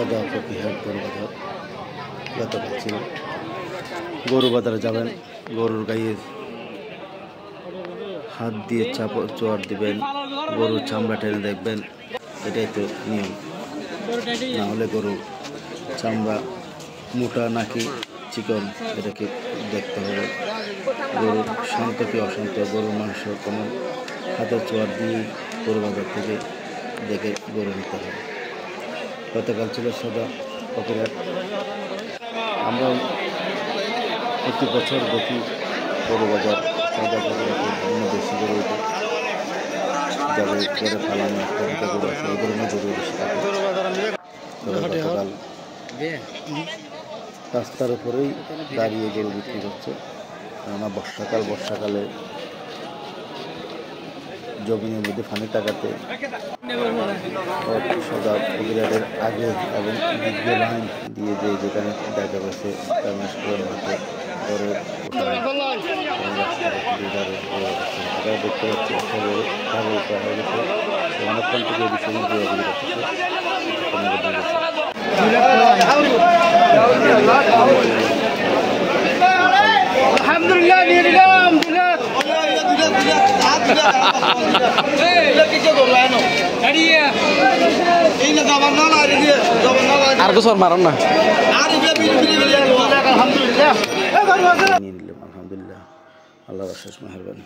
সদা ফকিরহাট গরু বাজার গতকাল ছিল। গরু বাজারে যাবেন, গরুর গায়ে হাত দিয়ে চোয়ার দিবেন, গরুর চামড়া টেনে দেখবেন, এটাই তো নিয়ম। না হলে গরু চামড়া মোটা নাকি চিকন এটাকে দেখতে হবে। গরু শান্ত কি অশান্ত, গরুর মাংস কেমন, হাতের চোয়ার দিয়ে গরু বাজার থেকে দেখে গরু নিতে হবে। গতকাল ছিল সদা ফকিরহাট। আমরা প্রতি বছর দেখি গরু বাজার সদা ফকিরহাটের বিভিন্ন দেশি গরু যাদের করে ফালানো একটা দুটো গরু আছে, এই ধরনের গরু বেশি থাকে। গতকাল রাস্তার উপরেই দাঁড়িয়ে গরু বিক্রি করছে, কেননা বর্ষাকালে জমিনের মধ্যে পানি টাকাতে সদা ফকিরহাটের আগে এবং দ্বিতীয় লাইন দিয়ে যেখানে দেখা গেছে মাঠে ঘরের দেখতে পাচ্ছি অনেকক্ষণ থেকে বিষয় আর কিছু মারণ না। আলহামদুলিল্লাহ, আল্লাহর অশেষ মেহেরবানি।